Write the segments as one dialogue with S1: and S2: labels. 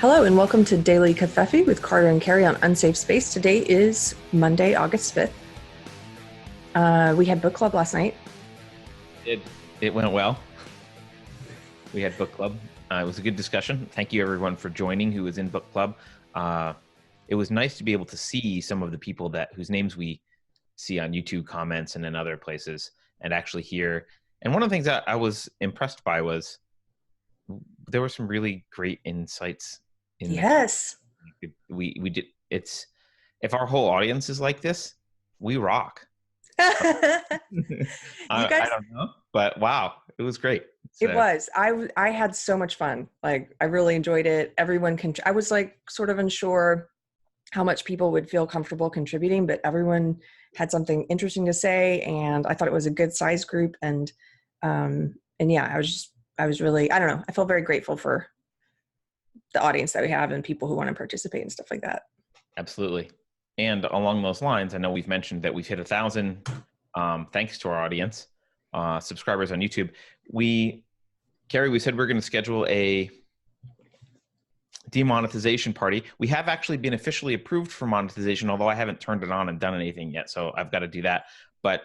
S1: Hello and welcome to Daily Covfefe with Carter and Keri on Unsafe Space. Today is Monday, August 5th. We had book club last night.
S2: It went well. We had book club. It was a good discussion. Thank you everyone for joining who was in book club. It was nice to be able to see some of the people whose names we see on YouTube comments and in other places and actually hear. And one of the things that I was impressed by was there were some really great insights.
S1: Yes.
S2: We did. If our whole audience is like this, we rock. I don't know, but wow, it was great.
S1: It was. I had so much fun. Like, I really enjoyed it. I was like sort of unsure how much people would feel comfortable contributing, but everyone had something interesting to say, and I thought it was a good size group. And yeah, I was really, I don't know, I feel very grateful for the audience that we have and people who want to participate and stuff like that.
S2: Absolutely. And along those lines, I know we've mentioned that we've hit 1,000, thanks to our audience, subscribers on YouTube. Keri, we said we're going to schedule a demonetization party. We have actually been officially approved for monetization, although I haven't turned it on and done anything yet. So I've got to do that. But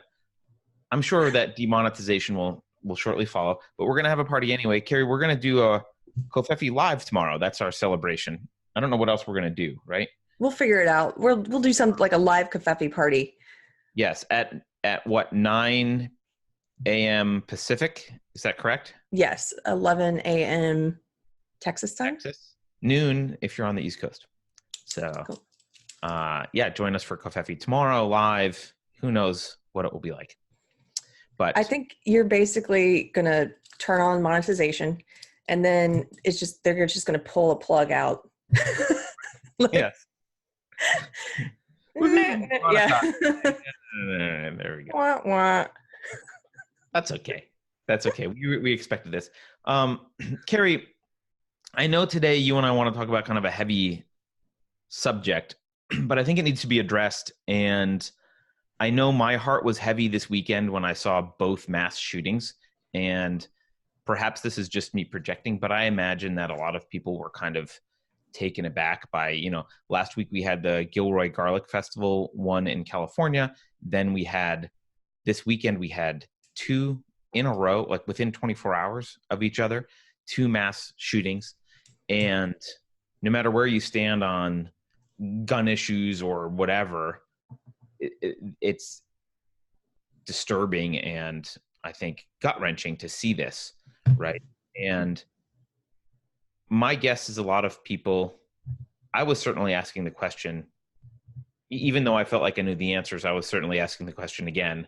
S2: I'm sure that demonetization will shortly follow. But we're going to have a party anyway. Keri, we're going to do a Covfefe Live tomorrow. That's our celebration. I don't know what else we're going to do, right?
S1: We'll figure it out. We'll do something like a live Covfefe party.
S2: Yes. At what, 9 a.m. Pacific? Is that correct?
S1: Yes. 11 a.m. Texas time.
S2: Texas. Noon if you're on the East Coast. So,
S1: cool.
S2: Yeah, join us for Covfefe tomorrow live. Who knows what it will be like. But
S1: I think you're basically going to turn on monetization, and then they're just going to pull a plug out.
S2: Yes.
S1: Yeah.
S2: There we go.
S1: Wah, wah.
S2: That's okay. That's okay. We expected this. Keri, I know today you and I want to talk about kind of a heavy subject, but I think it needs to be addressed. And I know my heart was heavy this weekend when I saw both mass shootings. And perhaps this is just me projecting, but I imagine that a lot of people were kind of taken aback by, last week we had the Gilroy Garlic Festival, one in California. Then this weekend we had two in a row, like within 24 hours of each other, two mass shootings. And no matter where you stand on gun issues or whatever, it's disturbing and I think gut-wrenching to see this, right? And my guess is a lot of people, I was certainly asking the question, even though I felt like I knew the answers, I was certainly asking the question again,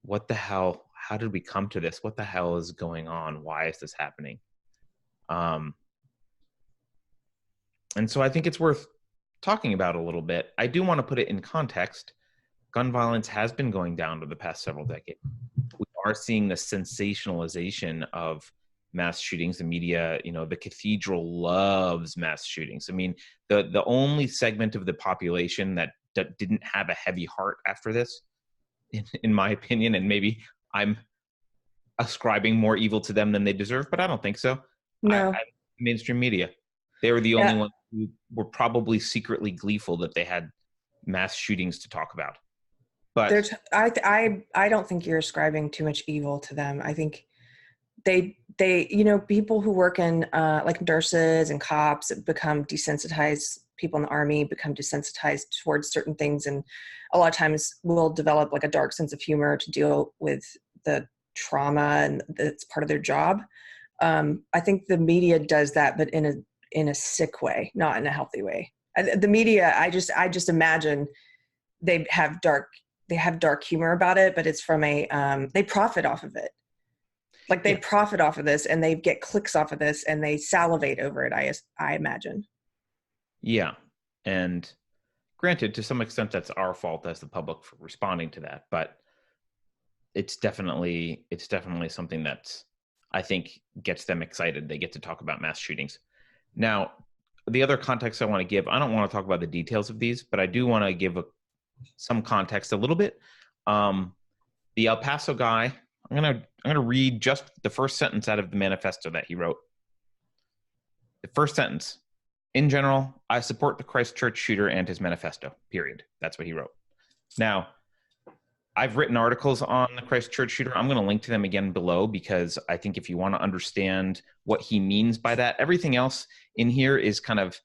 S2: what the hell, how did we come to this? What the hell is going on? Why is this happening? And so I think it's worth talking about a little bit. I do want to put it in context. Gun violence has been going down for the past several decades. We are seeing the sensationalization of mass shootings. The media, the cathedral loves mass shootings. I mean, the only segment of the population that didn't have a heavy heart after this, in my opinion, and maybe I'm ascribing more evil to them than they deserve, but I don't think so.
S1: No.
S2: Mainstream media. They were the only ones who were probably secretly gleeful that they had mass shootings to talk about. But
S1: I don't think you're ascribing too much evil to them. I think they people who work in like nurses and cops become desensitized. People in the army become desensitized towards certain things, and a lot of times will develop like a dark sense of humor to deal with the trauma, and that's part of their job. I think the media does that, but in a sick way, not in a healthy way. The media, I just imagine they have dark humor about it, but it's from they profit off of it. Like they profit off of this, and they get clicks off of this, and they salivate over it. I imagine. Yeah,
S2: and granted, to some extent, that's our fault as the public for responding to that. But it's definitely something that I think gets them excited. They get to talk about mass shootings. Now, the other context I want to give, I don't want to talk about the details of these, but I do want to give some context a little bit. The El Paso guy, I'm gonna read just the first sentence out of the manifesto that he wrote. The first sentence: in general, I support the Christchurch shooter and his manifesto, period. That's what he wrote. Now, I've written articles on the Christchurch shooter. I'm going to link to them again below, because I think if you want to understand what he means by that, everything else in here is kind of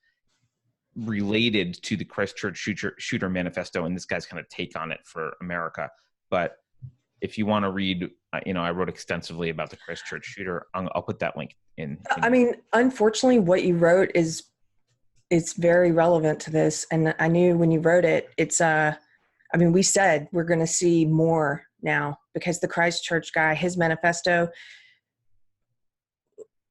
S2: related to the Christchurch shooter manifesto and this guy's kind of take on it for America. But if you want to read, I wrote extensively about the Christchurch shooter. I'll put that link in.
S1: I mean, unfortunately, what you wrote it's very relevant to this. And I knew when you wrote it, we said we're going to see more now, because the Christchurch guy, his manifesto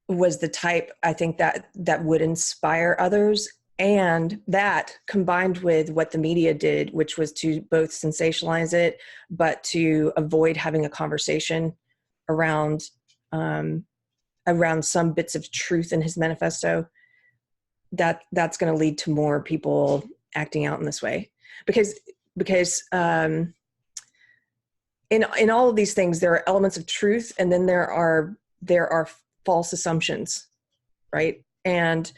S1: was the type, I think, that would inspire others. And that, combined with what the media did, which was to both sensationalize it, but to avoid having a conversation around some bits of truth in his manifesto, that's going to lead to more people acting out in this way. Because in all of these things, there are elements of truth, and then there are false assumptions, right? And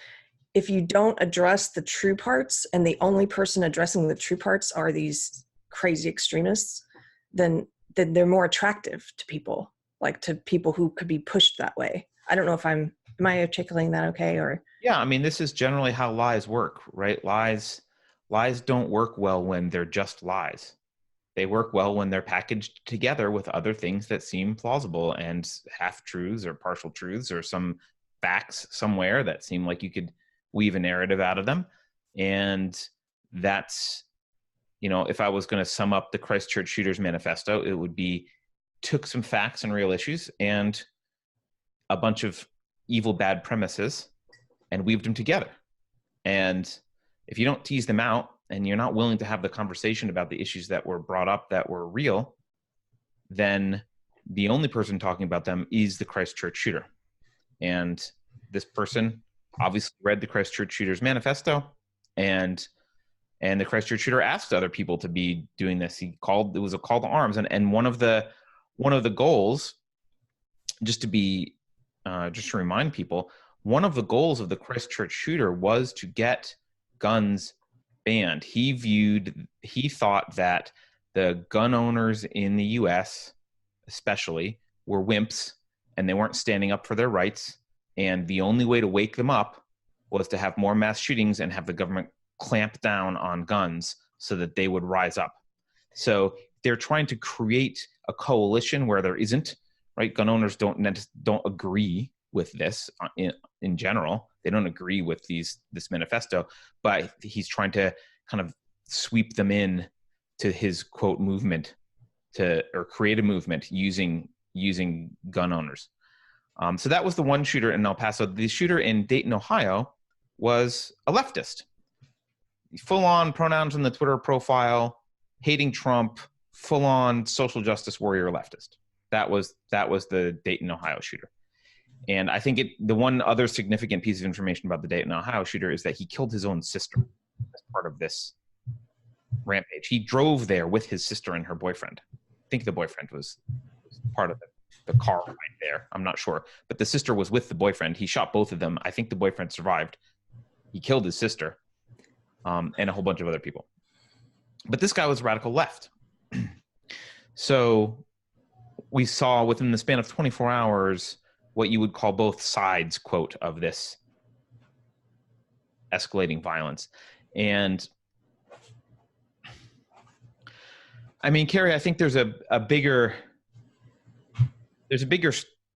S1: if you don't address the true parts, and the only person addressing the true parts are these crazy extremists, then they're more attractive to people, like to people who could be pushed that way. I don't know if am I articulating that okay? Or
S2: yeah, I mean, this is generally how lies work, right? Lies don't work well when they're just lies. They work well when they're packaged together with other things that seem plausible and half truths or partial truths or some facts somewhere that seem like you could weave a narrative out of them. And that's, if I was going to sum up the Christchurch shooters manifesto, it would be, took some facts and real issues and a bunch of evil, bad premises and weaved them together. And if you don't tease them out and you're not willing to have the conversation about the issues that were brought up that were real, then the only person talking about them is the Christchurch shooter. And this person obviously read the Christchurch shooter's manifesto, and the Christchurch shooter asked other people to be doing this. It was a call to arms. And one of the goals, just to remind people, one of the goals of the Christchurch shooter was to get guns banned. He thought that the gun owners in the US especially were wimps and they weren't standing up for their rights. And the only way to wake them up was to have more mass shootings and have the government clamp down on guns so that they would rise up. So they're trying to create a coalition where there isn't, right? Gun owners don't agree with this in general. They don't agree with this manifesto, but he's trying to kind of sweep them in to his quote movement or create a movement using gun owners. So that was the one shooter in El Paso. The shooter in Dayton, Ohio was a leftist. Full-on pronouns in the Twitter profile, hating Trump, full-on social justice warrior leftist. That was the Dayton, Ohio shooter. And I think the one other significant piece of information about the Dayton, Ohio shooter is that he killed his own sister as part of this rampage. He drove there with his sister and her boyfriend. I think the boyfriend was part of the car right there. I'm not sure. But the sister was with the boyfriend. He shot both of them. I think the boyfriend survived. He killed his sister and a whole bunch of other people. But this guy was radical left. So we saw within the span of 24 hours what you would call both sides, quote, of this escalating violence. And I mean, Keri, I think there's a bigger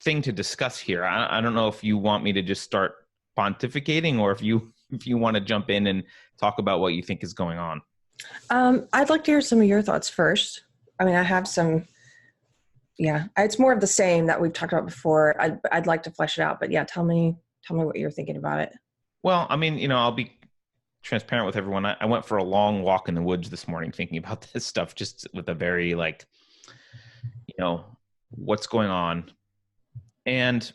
S2: thing to discuss here. I don't know if you want me to just start pontificating or if you want to jump in and talk about what you think is going on.
S1: I'd like to hear some of your thoughts first. I mean, I have some. Yeah, it's more of the same that we've talked about before. I'd like to flesh it out, but yeah, tell me what you're thinking about it.
S2: Well, I mean, I'll be transparent with everyone. I went for a long walk in the woods this morning thinking about this stuff, just with a very what's going on. And,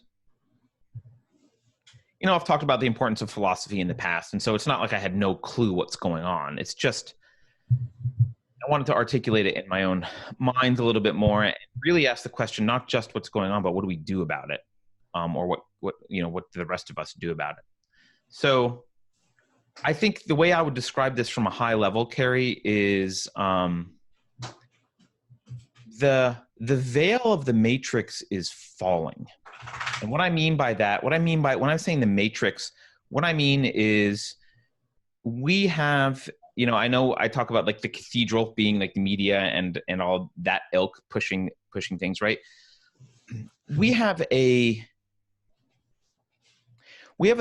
S2: I've talked about the importance of philosophy in the past. And so it's not like I had no clue what's going on. It's just, I wanted to articulate it in my own mind a little bit more and really ask the question, not just what's going on, but what do we do about it? Or what do the rest of us do about it? So I think the way I would describe this from a high level, Keri, is the veil of the matrix is falling. And what I mean by that, when I'm saying the matrix, what I mean is we have, I know I talk about like the cathedral being like the media and all that ilk pushing things, right? We have a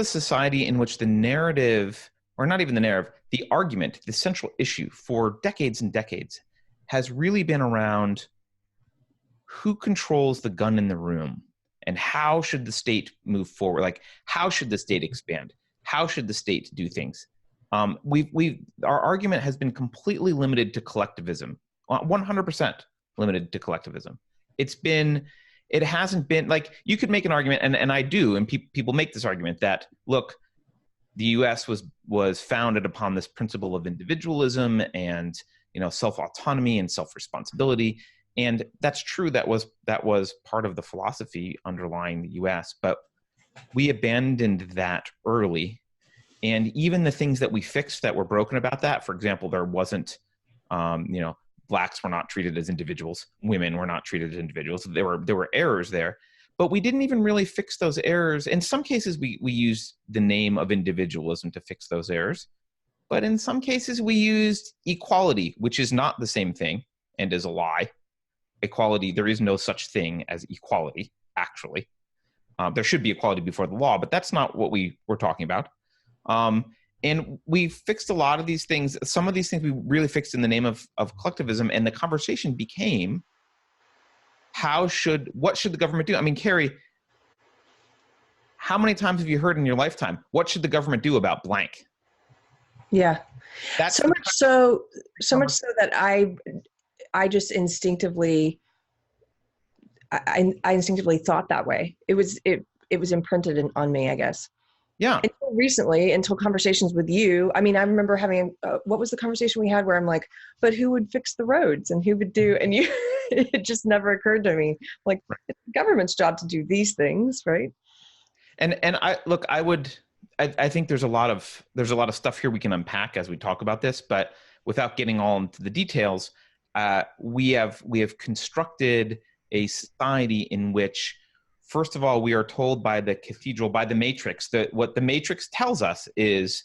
S2: society in which the narrative, or not even the narrative, the argument, the central issue for decades and decades has really been around who controls the gun in the room and how should the state move forward? Like, how should the state expand? How should the state do things? Our argument has been completely limited to collectivism, 100% limited to collectivism. It hasn't been like, you could make an argument, and I do, and people make this argument that, look, the U.S. was founded upon this principle of individualism and self-autonomy and self-responsibility, and that's true. That was part of the philosophy underlying the U.S., but we abandoned that early, and even the things that we fixed that were broken about that, for example, there wasn't, blacks were not treated as individuals, women were not treated as individuals. There were errors there. But we didn't even really fix those errors. In some cases, we used the name of individualism to fix those errors. But in some cases, we used equality, which is not the same thing and is a lie. Equality, there is no such thing as equality, actually. There should be equality before the law, but that's not what we were talking about. And we fixed a lot of these things. Some of these things we really fixed in the name of collectivism, and the conversation became, what should the government do? I mean, Keri, how many times have you heard in your lifetime, what should the government do about blank?
S1: Yeah. That's so much so that I just instinctively, I instinctively thought that way. It was imprinted on me, I guess.
S2: Yeah.
S1: Until recently, until conversations with you. I mean, I remember having, what was the conversation we had where I'm like, but who would fix the roads and who would do, and you, it just never occurred to me. Like, it's the government's job to do these things, right?
S2: And I think there's a lot of stuff here we can unpack as we talk about this, but without getting all into the details, we have constructed a society in which, first of all, we are told by the cathedral, by the matrix, that what the matrix tells us is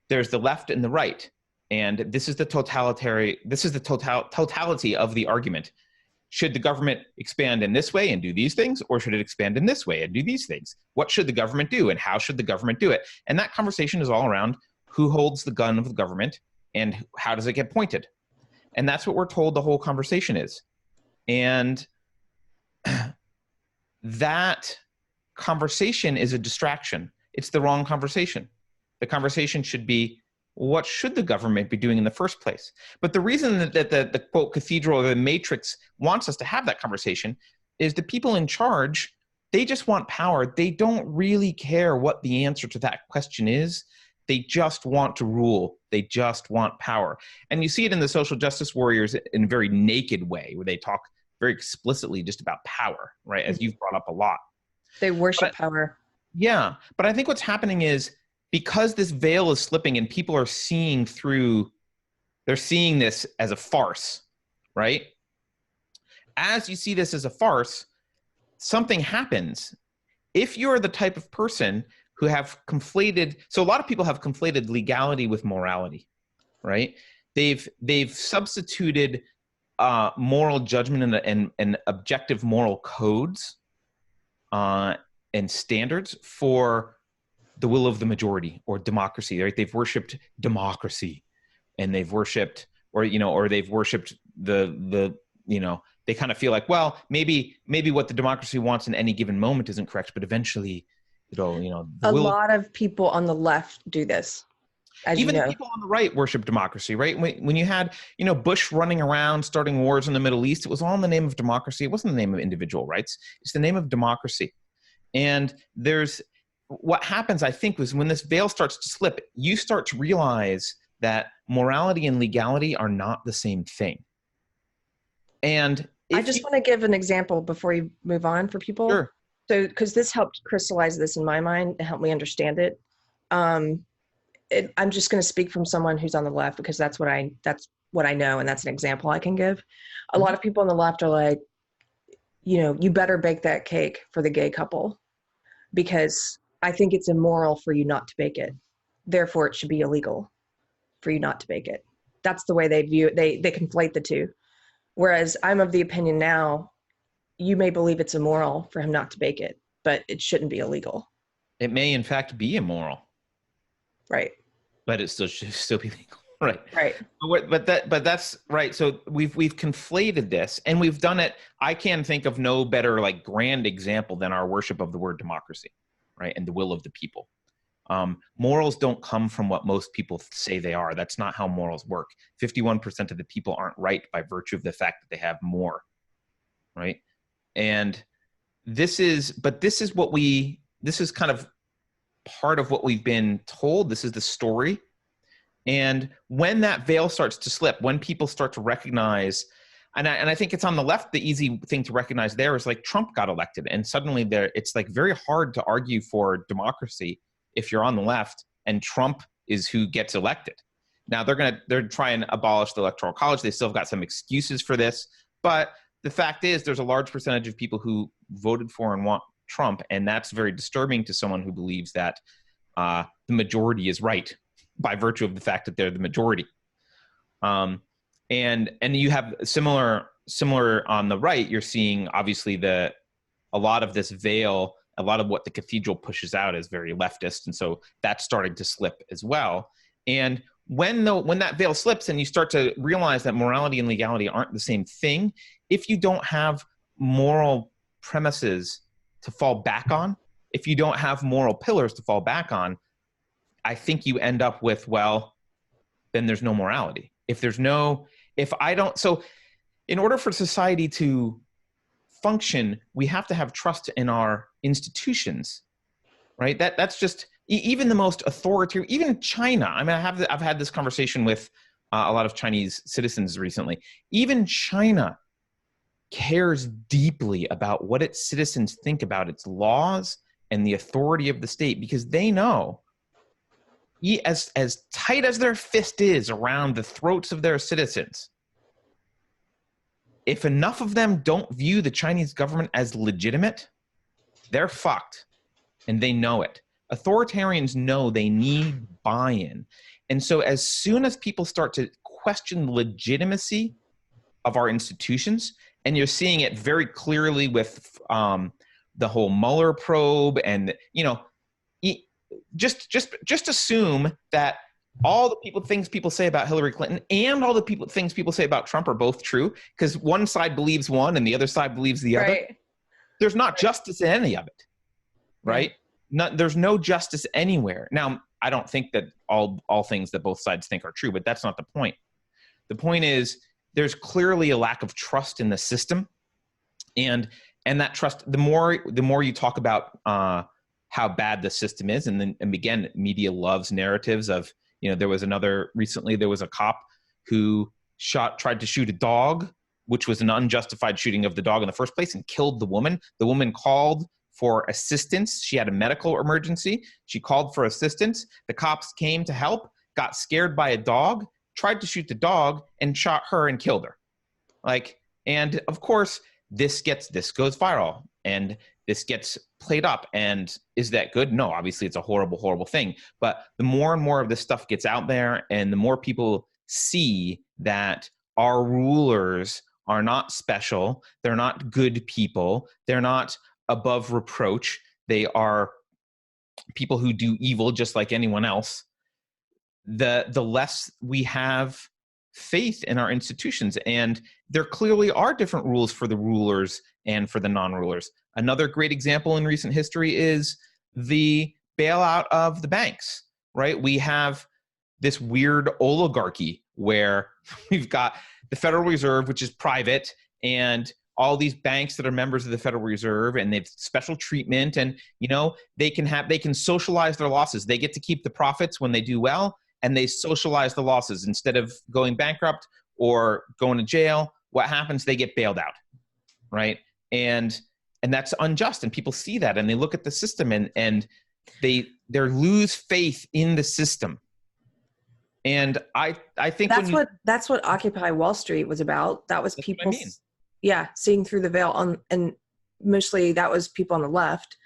S2: there's the left and the right. And this is the totality of the argument. Should the government expand in this way and do these things, or should it expand in this way and do these things? What should the government do, and how should the government do it? And that conversation is all around who holds the gun of the government and how does it get pointed? And that's what we're told the whole conversation is. And that conversation is a distraction. It's the wrong conversation. The conversation should be, what should the government be doing in the first place? But the reason that the quote cathedral or the matrix wants us to have that conversation is the people in charge, they just want power. They don't really care what the answer to that question is. They just want to rule. They just want power. And you see it in the social justice warriors in a very naked way, where they talk very explicitly just about power, right? As you've brought up a lot.
S1: They worship power.
S2: Yeah. But I think what's happening is, because this veil is slipping and people are seeing this as a farce, right? As you see this as a farce, something happens. If you're the type of person who have conflated, so a lot of people have conflated legality with morality, right? They've substituted moral judgment and objective moral codes and standards for the will of the majority or democracy, right? They've worshipped democracy, and they've worshipped, or they've worshipped the they kind of feel like, well, maybe what the democracy wants in any given moment isn't correct, but eventually
S1: a lot of people on the left do this.
S2: Even the people on the right worship democracy, right? When you had, Bush running around starting wars in the Middle East, it was all in the name of democracy. It wasn't the name of individual rights. It's the name of democracy. And what happens, I think, was when this veil starts to slip, you start to realize that morality and legality are not the same thing. And
S1: I just want to give an example before you move on for people.
S2: Sure.
S1: So, because this helped crystallize this in my mind and help me understand it. I'm just going to speak from someone who's on the left because that's what I know. And that's an example I can give. A lot of people on the left are like, you better bake that cake for the gay couple because I think it's immoral for you not to bake it. Therefore, it should be illegal for you not to bake it. That's the way they view it. They conflate the two. Whereas I'm of the opinion now, you may believe it's immoral for him not to bake it, but it shouldn't be illegal.
S2: It may, in fact, be immoral.
S1: Right.
S2: But it should still be legal. Right.
S1: Right.
S2: But that's right. So we've conflated this, and we've done it. I can think of no better like grand example than our worship of the word democracy, right? And the will of the people. Morals don't come from what most people say they are. That's not how morals work. 51% of the people aren't right by virtue of the fact that they have more, right? And this is kind of part of what we've been told. This is the story. And when that veil starts to slip, when people start to recognize, and I think it's on the left, the easy thing to recognize there is like Trump got elected, and suddenly it's like very hard to argue for democracy if you're on the left and Trump is who gets elected. Now they're trying to abolish the Electoral College. They still have got some excuses for this, but the fact is there's a large percentage of people who voted for and want Trump, and that's very disturbing to someone who believes that the majority is right by virtue of the fact that they're the majority. And you have similar on the right. You're seeing obviously a lot of this veil, a lot of what the cathedral pushes out is very leftist, and so that's starting to slip as well. And when that veil slips and you start to realize that morality and legality aren't the same thing, if you don't have moral premises to fall back on, if you don't have moral pillars to fall back on, I think you end up with, well, then there's no morality. So in order for society to function, we have to have trust in our institutions, right? That's just, even the most authoritarian, even China. I mean, I've had this conversation with a lot of Chinese citizens recently. Even China cares deeply about what its citizens think about its laws and the authority of the state, because they know as tight as their fist is around the throats of their citizens, if enough of them don't view the Chinese government as legitimate, they're fucked, and they know it. Authoritarians know they need buy-in. And so as soon as people start to question the legitimacy of our institutions, and you're seeing it very clearly with the whole Mueller probe, and just assume that all the things people say about Hillary Clinton and all the things people say about Trump are both true, because one side believes one and the other side believes the other. There's not justice in any of it, right? There's no justice anywhere. Now, I don't think that all things that both sides think are true, but that's not the point. The point is there's clearly a lack of trust in the system, and that trust, the more you talk about how bad the system is, and again, media loves narratives of, there was a cop who tried to shoot a dog, which was an unjustified shooting of the dog in the first place, and killed the woman. The woman called for assistance. She had a medical emergency. She called for assistance. The cops came to help, got scared by a dog, tried to shoot the dog, and shot her and killed her. And of course, this goes viral, and this gets played up. And is that good? No, obviously it's a horrible, horrible thing. But the more and more of this stuff gets out there, and the more people see that our rulers are not special, they're not good people, they're not above reproach, they are people who do evil just like anyone else, the less we have faith in our institutions. And there clearly are different rules for the rulers and for the non-rulers. Another great example in recent history is the bailout of the banks, right? We have this weird oligarchy where we've got the Federal Reserve, which is private, and all these banks that are members of the Federal Reserve, and they've special treatment, and they can socialize their losses. They get to keep the profits when they do well, and they socialize the losses. Instead of going bankrupt or going to jail, what happens? They get bailed out, right? And that's unjust, and people see that, and they look at the system, and they lose faith in the system. And I think when you,
S1: That's what Occupy Wall Street was about. That was
S2: that's what I
S1: people,
S2: mean.
S1: yeah, seeing through the veil on, and mostly that was people on the left.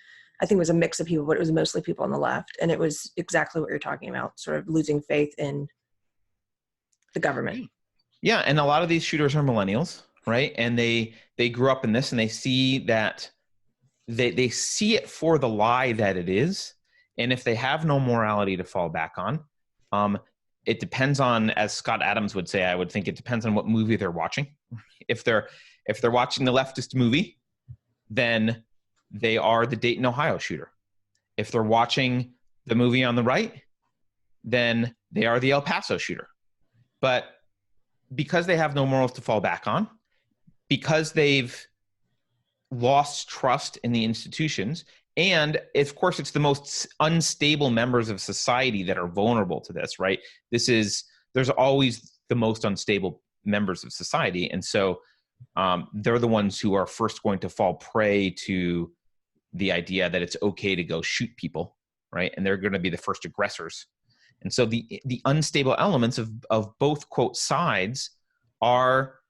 S1: I think it was a mix of people, but it was mostly people on the left. And it was exactly what you're talking about, sort of losing faith in the government.
S2: Yeah, and a lot of these shooters are millennials, right? And they grew up in this, and they see that they see it for the lie that it is. And if they have no morality to fall back on, um, it depends on, as Scott Adams would say, I would think it depends on what movie they're watching. If they're watching the leftist movie, then they are the Dayton, Ohio shooter. If they're watching the movie on the right, then they are the El Paso shooter. But because they have no morals to fall back on, because they've lost trust in the institutions, and of course it's the most unstable members of society that are vulnerable to this, right? There's always the most unstable members of society, and so they're the ones who are first going to fall prey to the idea that it's okay to go shoot people, right? And they're going to be the first aggressors. And so the unstable elements of both quote sides are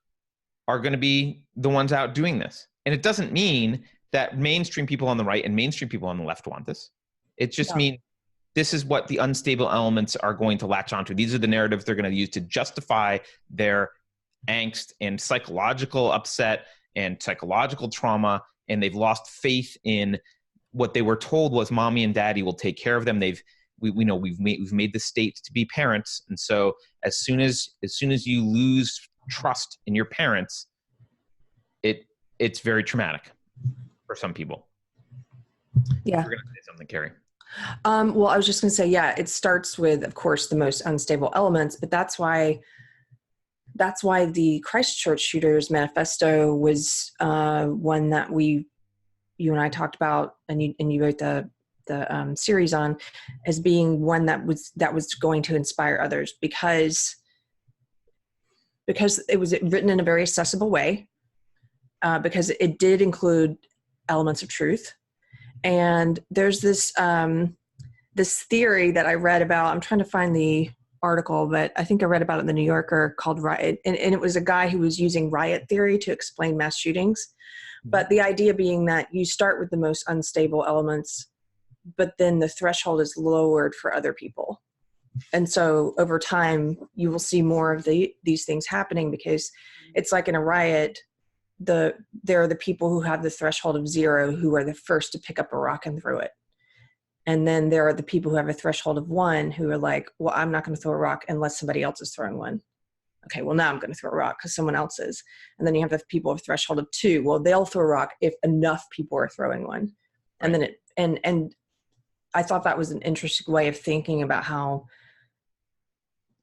S2: going to be the ones out doing this. And it doesn't mean that mainstream people on the right and mainstream people on the left want this. It just means this is what the unstable elements are going to latch onto. These are the narratives they're going to use to justify their angst and psychological upset and psychological trauma. And they've lost faith in what they were told was mommy and daddy will take care of them. We know we've made the state to be parents. And so as soon as you lose trust in your parents, it's very traumatic for some people.
S1: Yeah.
S2: You're going to say something, Keri.
S1: Well, I was just going to say, yeah, it starts with, of course, the most unstable elements, but that's why the Christchurch shooters manifesto was one that you and I talked about, and you wrote the series on, as being one that was going to inspire others because it was written in a very accessible way, because it did include elements of truth. And there's this theory that I read about. I'm trying to find the article, but I think I read about it in the New Yorker, called Riot. And it was a guy who was using riot theory to explain mass shootings. But the idea being that you start with the most unstable elements, but then the threshold is lowered for other people. And so over time, you will see more of these things happening, because it's like in a riot, there are the people who have the threshold of 0 who are the first to pick up a rock and throw it. And then there are the people who have a threshold of 1 who are like, well, I'm not going to throw a rock unless somebody else is throwing one. Okay, well, now I'm going to throw a rock because someone else is. And then you have the people with threshold of 2. Well, they'll throw a rock if enough people are throwing one. And then and I thought that was an interesting way of thinking about how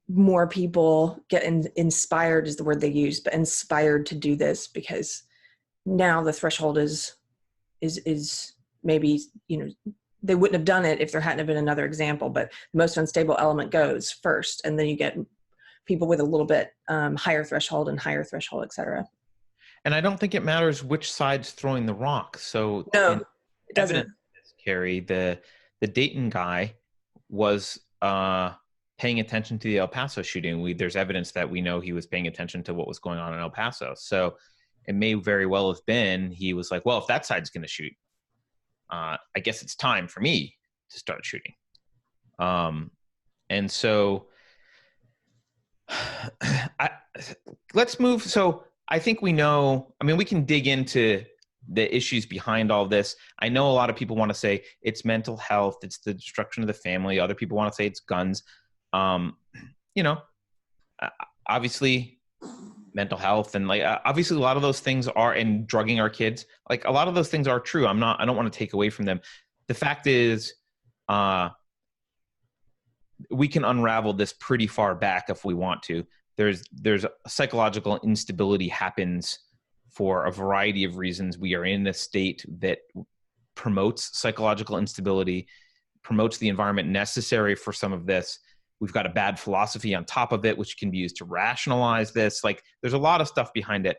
S1: more people get inspired is the word they use, but inspired to do this, because now the threshold is maybe, they wouldn't have done it if there hadn't been another example, but the most unstable element goes first, and then you get people with a little bit higher threshold, et cetera.
S2: And I don't think it matters which side's throwing the rock. So
S1: no, it doesn't.
S2: Keri, the Dayton guy was paying attention to the El Paso shooting. There's evidence that we know he was paying attention to what was going on in El Paso. So it may very well have been he was like, well, if that side's going to shoot, I guess it's time for me to start shooting. And so let's move. So I think we know, we can dig into the issues behind all this. I know a lot of people want to say it's mental health, it's the destruction of the family. Other people want to say it's guns. Obviously mental health and obviously a lot of those things are, and drugging our kids, a lot of those things are true. I don't want to take away from them. The fact is, we can unravel this pretty far back if we want to. There's psychological instability happens for a variety of reasons. We are in a state that promotes psychological instability, promotes the environment necessary for some of this. We've got a bad philosophy on top of it, which can be used to rationalize this. There's a lot of stuff behind it.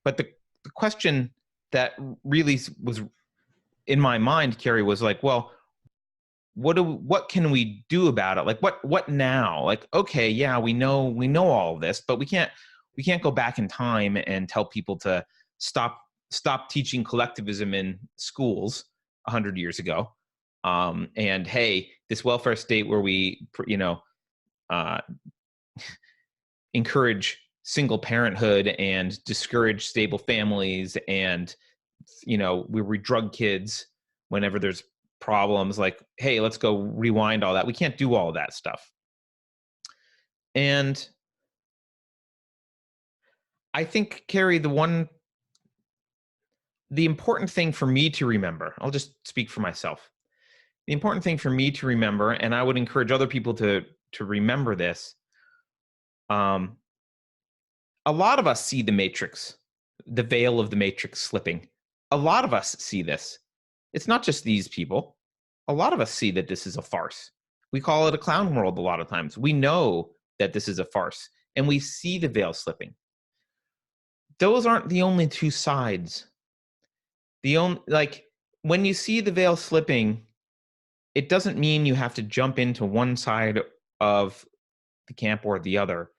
S2: But the question that really was in my mind, Keri, was well, what can we do about it? Like what now? Like, okay, yeah, we know all of this, but we can't go back in time and tell people to stop teaching collectivism in schools 100 years ago. And hey, this welfare state where we, encourage single parenthood and discourage stable families, and we drug kids whenever there's problems, like, hey, let's go rewind all that. We can't do all of that stuff. And I think, Keri, the important thing for me to remember, I'll just speak for myself. The important thing for me to remember, and I would encourage other people to remember this, a lot of us see the matrix, the veil of the matrix slipping. A lot of us see this. It's not just these people. A lot of us see that this is a farce. We call it a clown world a lot of times. We know that this is a farce, and we see the veil slipping. Those aren't the only two sides. When you see the veil slipping, it doesn't mean you have to jump into one side of the camp or the other.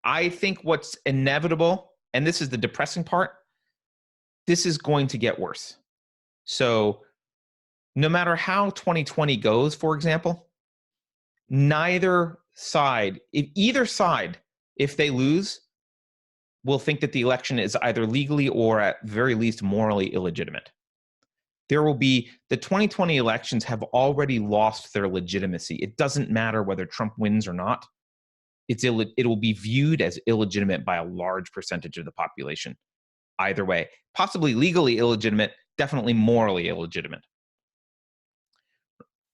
S2: I think what's inevitable, and this is the depressing part, this is going to get worse. So no matter how 2020 goes, for example, either side, if they lose, will think that the election is either legally or at very least morally illegitimate. The 2020 elections have already lost their legitimacy. It doesn't matter whether Trump wins or not. It will be viewed as illegitimate by a large percentage of the population. Either way, possibly legally illegitimate, definitely morally illegitimate.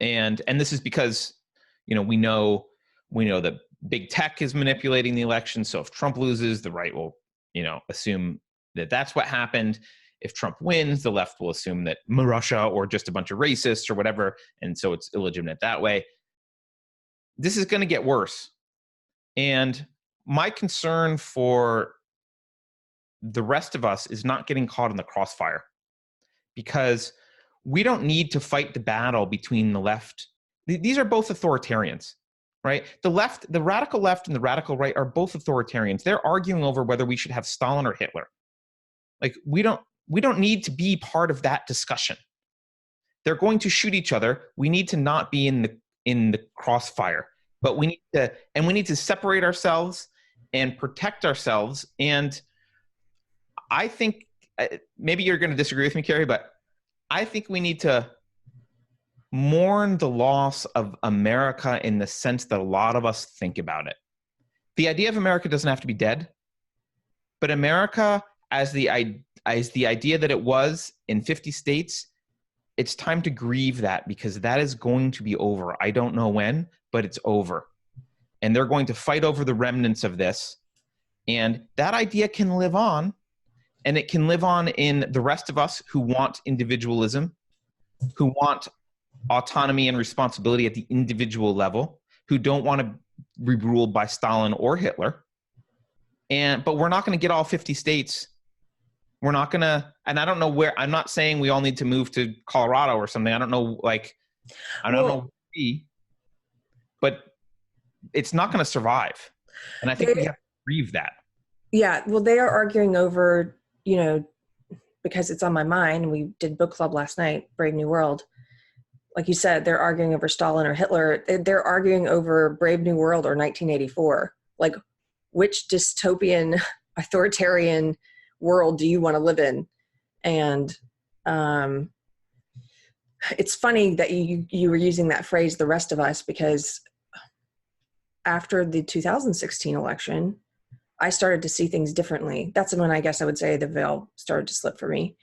S2: And this is because, we know that big tech is manipulating the election. So if Trump loses, the right will, assume that that's what happened. If Trump wins, the left will assume that Russia or just a bunch of racists or whatever. And so it's illegitimate that way. This is going to get worse. And my concern for the rest of us is not getting caught in the crossfire, because we don't need to fight the battle between the left. These are both authoritarians, right? The radical left and the radical right are both authoritarians. They're arguing over whether we should have Stalin or Hitler. Like, we don't need to be part of that discussion. They're going to shoot each other. We need to not be in the crossfire, but we need to separate ourselves and protect ourselves. And I think, maybe you're going to disagree with me, Keri, but I think we need to mourn the loss of America in the sense that a lot of us think about it. The idea of America doesn't have to be dead, but America as the idea that it was in 50 states, it's time to grieve that, because that is going to be over. I don't know when, but it's over. And they're going to fight over the remnants of this. And that idea can live on. And it can live on in the rest of us who want individualism, who want autonomy and responsibility at the individual level, who don't want to be ruled by Stalin or Hitler. But we're not going to get all 50 states. We're not going to, and I don't know where, I'm not saying we all need to move to Colorado or something. I don't know, I don't know, but it's not going to survive. And I think we have to grieve that.
S1: Yeah. Well, they are arguing over, because it's on my mind. We did book club last night, Brave New World. Like you said, they're arguing over Stalin or Hitler. They're arguing over Brave New World or 1984. Like, which dystopian, authoritarian world do you want to live in? And it's funny that you were using that phrase, the rest of us, because after the 2016 election, I started to see things differently. That's when I guess I would say the veil started to slip for me,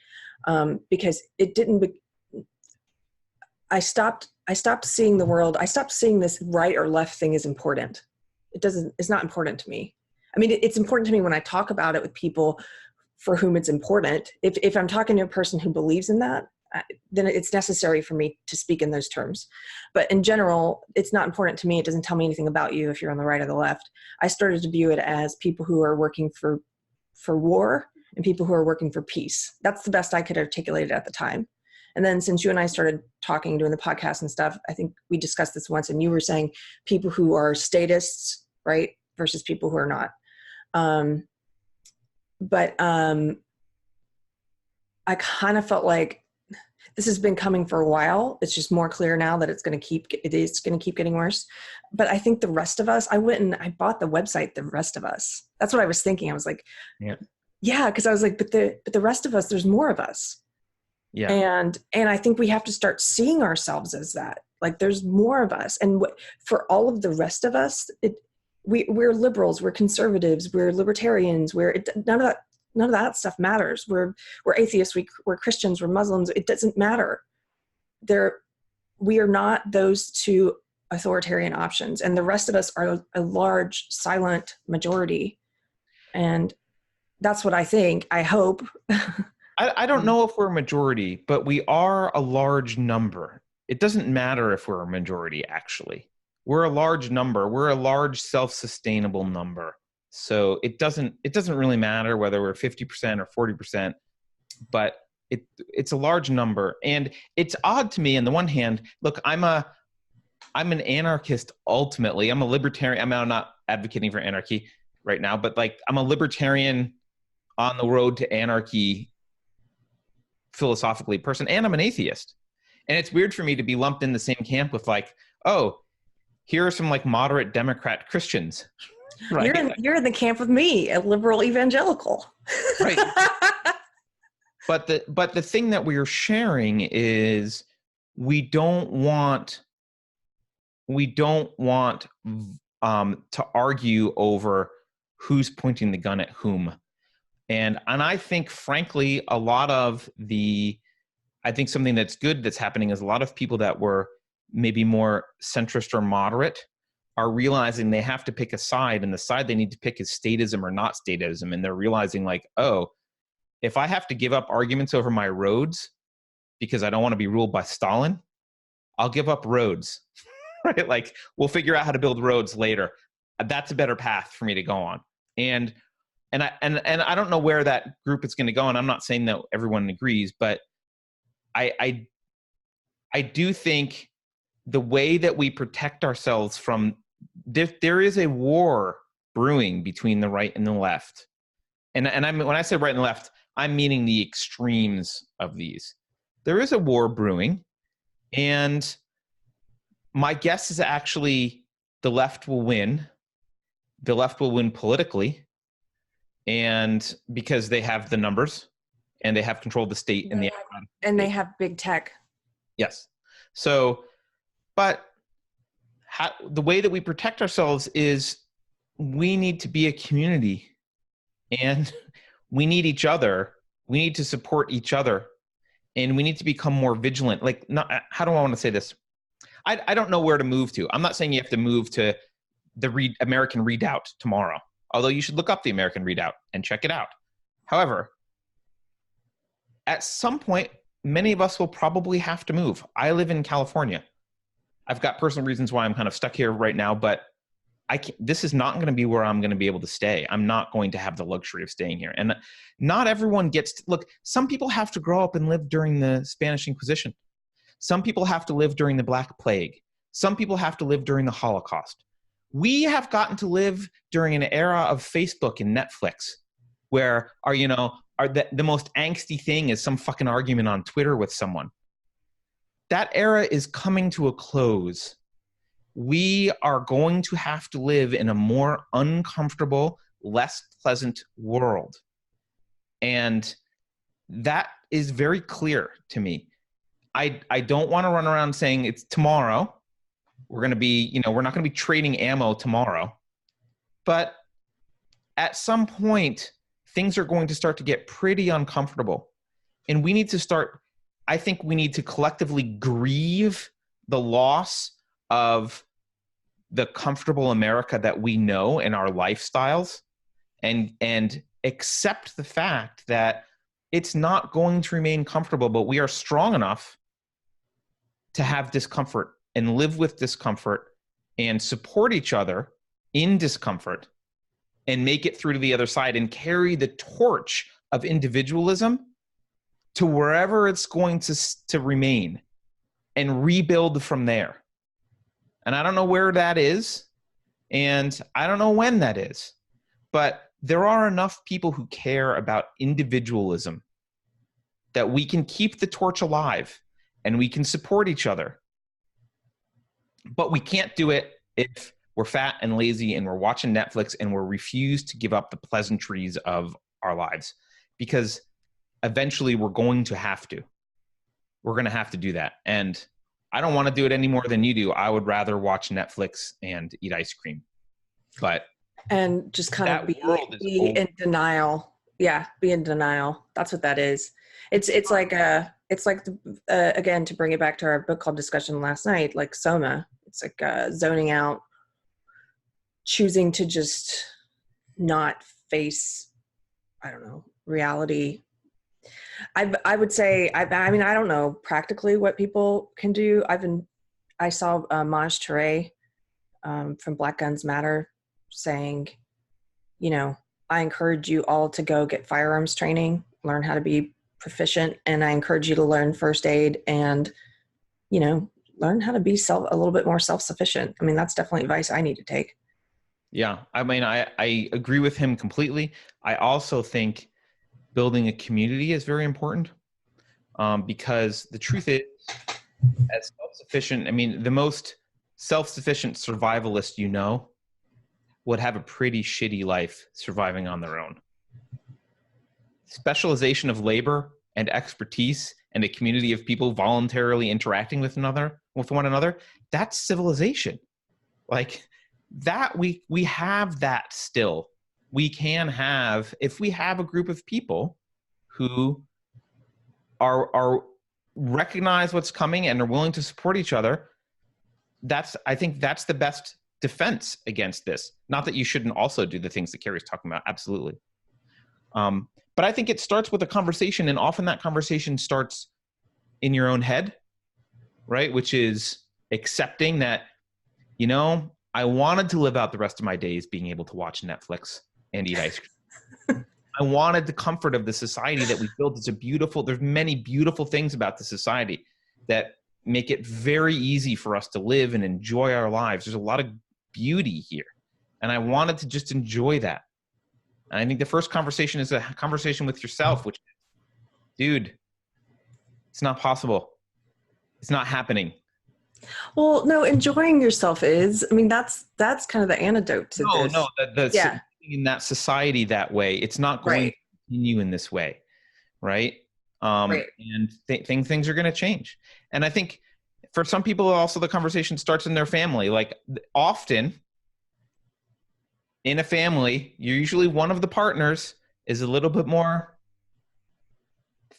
S1: because it didn't. I stopped seeing the world. I stopped seeing this right or left thing as important. It's not important to me. I mean, it's important to me when I talk about it with people for whom it's important. If I'm talking to a person who believes in that, then it's necessary for me to speak in those terms. But in general, it's not important to me. It doesn't tell me anything about you if you're on the right or the left. I started to view it as people who are working for war and people who are working for peace. That's the best I could articulate it at the time. And then since you and I started talking, doing the podcast and stuff, I think we discussed this once, and you were saying people who are statists, right, versus people who are not. But I kind of felt like this has been coming for a while. It's just more clear now that it is going to keep getting worse. But I think the rest of us, I bought the website, The Rest of Us. That's what I was thinking. I was like, yeah. Cause I was like, but the rest of us, there's more of us.
S2: Yeah.
S1: And I think we have to start seeing ourselves as that. Like there's more of us. And for all of the rest of us, we're liberals, we're conservatives, we're libertarians, none of that stuff matters. We're atheists, we're Christians, we're Muslims. It doesn't matter. We are not those two authoritarian options. And the rest of us are a large, silent majority. And that's what I think. I hope.
S2: I don't know if we're a majority, but we are a large number. It doesn't matter if we're a majority, actually. We're a large number. We're a large self-sustainable number. So it doesn't really matter whether we're 50% or 40%, but it's a large number. And it's odd to me on the one hand, look, I'm an anarchist ultimately. I'm a libertarian. I'm not advocating for anarchy right now, but like I'm a libertarian on the road to anarchy philosophically person, and I'm an atheist. And it's weird for me to be lumped in the same camp with like, oh, here are some like moderate Democrat Christians. Right.
S1: You're in the camp with me, a liberal evangelical.
S2: Right. But the thing that we are sharing is we don't want to argue over who's pointing the gun at whom. And I think, frankly, I think something that's good that's happening is a lot of people that were maybe more centrist or moderate are realizing they have to pick a side, and the side they need to pick is statism or not statism. And they're realizing like, oh, if I have to give up arguments over my roads because I don't want to be ruled by Stalin, I'll give up roads, right? Like we'll figure out how to build roads later. That's a better path for me to go on. And I don't know where that group is going to go. And I'm not saying that everyone agrees, but I do think the way that we protect ourselves from there is a war brewing between the right and the left. And when I say right and left, I'm meaning the extremes of these. There is a war brewing, and my guess is actually the left will win. The left will win politically, and because they have the numbers and they have control of the state
S1: and they have big tech.
S2: Yes. So, but the way that we protect ourselves is we need to be a community, and we need each other. We need to support each other, and we need to become more vigilant. Like, how do I want to say this? I don't know where to move to. I'm not saying you have to move to the American Redoubt tomorrow, although you should look up the American Redoubt and check it out. However, at some point, many of us will probably have to move. I live in California. I've got personal reasons why I'm kind of stuck here right now, but this is not going to be where I'm going to be able to stay. I'm not going to have the luxury of staying here. And not everyone gets to, look, some people have to grow up and live during the Spanish Inquisition. Some people have to live during the Black Plague. Some people have to live during the Holocaust. We have gotten to live during an era of Facebook and Netflix where the most angsty thing is some fucking argument on Twitter with someone. That era is coming to a close. We are going to have to live in a more uncomfortable, less pleasant world. And that is very clear to me. I don't want to run around saying it's tomorrow. We're going to be, we're not going to be trading ammo tomorrow. But at some point, things are going to start to get pretty uncomfortable. And we need to start, I think we need to collectively grieve the loss of the comfortable America that we know in our lifestyles, and accept the fact that it's not going to remain comfortable, but we are strong enough to have discomfort and live with discomfort and support each other in discomfort and make it through to the other side and carry the torch of individualism to wherever it's going to remain and rebuild from there. And I don't know where that is, and I don't know when that is, but there are enough people who care about individualism that we can keep the torch alive and we can support each other. But we can't do it if we're fat and lazy and we're watching Netflix and we're refused to give up the pleasantries of our lives, because eventually we're going to have to. We're going to have to do that. And I don't want to do it any more than you do. I would rather watch Netflix and eat ice cream.
S1: And just kind of be in denial. Yeah, be in denial. That's what that is. It's like again, to bring it back to our book club discussion last night, like Soma. It's like zoning out, choosing to just not face, I don't know, reality. I would say, I mean, I don't know practically what people can do. I saw Maj Touré from Black Guns Matter saying, you know, I encourage you all to go get firearms training, learn how to be proficient, and I encourage you to learn first aid and, you know, learn how to be a little bit more self-sufficient. I mean, that's definitely advice I need to take.
S2: Yeah. I mean, I agree with him completely. I also think building a community is very important, because the truth is, as self-sufficient, I mean, the most self-sufficient survivalist you know would have a pretty shitty life surviving on their own. Specialization of labor and expertise and a community of people voluntarily interacting with one another, that's civilization. Like that, we have that still. We can have, if we have a group of people who are recognize what's coming and are willing to support each other, I think that's the best defense against this. Not that you shouldn't also do the things that Keri's talking about, absolutely. But I think it starts with a conversation, and often that conversation starts in your own head, right? Which is accepting that, you know, I wanted to live out the rest of my days being able to watch Netflix and eat ice cream. I wanted the comfort of the society that we built. There's many beautiful things about the society that make it very easy for us to live and enjoy our lives. There's a lot of beauty here. And I wanted to just enjoy that. And I think the first conversation is a conversation with yourself, which, dude, it's not possible. It's not happening.
S1: Well, no, enjoying yourself is, I mean, that's kind of the antidote to this.
S2: No, in that society that way, it's not going to continue in this way, right? And things are going to change. And I think for some people also the conversation starts in their family. Like often in a family, usually one of the partners is a little bit more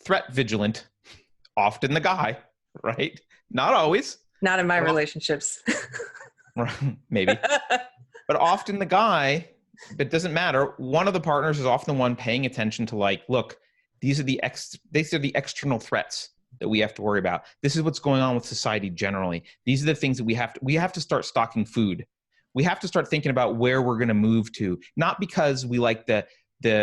S2: threat vigilant, often the guy, right? Not always.
S1: Not in my relationships.
S2: Maybe. But often the guy, it doesn't matter. One of the partners is often the one paying attention to, like, look, these are the external threats that we have to worry about. This is what's going on with society generally. These are the things that we have to start stocking food. We have to start thinking about where we're going to move to, not because we like the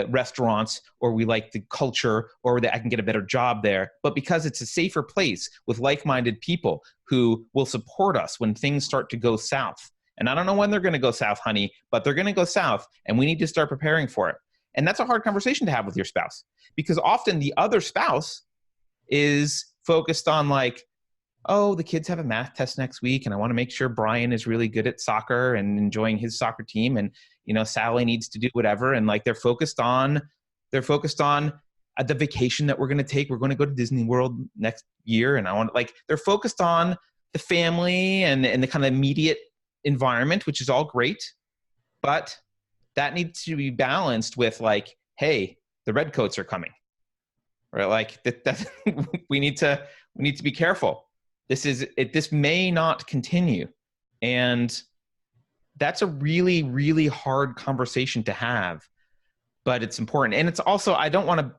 S2: restaurants or we like the culture or that I can get a better job there, but because it's a safer place with like-minded people who will support us when things start to go south. And I don't know when they're going to go south, honey, but they're going to go south and we need to start preparing for it. And that's a hard conversation to have with your spouse, because often the other spouse is focused on, like, oh, the kids have a math test next week and I want to make sure Brian is really good at soccer and enjoying his soccer team, and, you know, Sally needs to do whatever. And like, they're focused on the vacation that we're going to take. We're going to go to Disney World next year. And they're focused on the family and the kind of immediate environment, which is all great, but that needs to be balanced with, like, hey, the redcoats are coming, right? Like that we need to be careful. This may not continue. And that's a really, really hard conversation to have, but it's important. And it's also, I want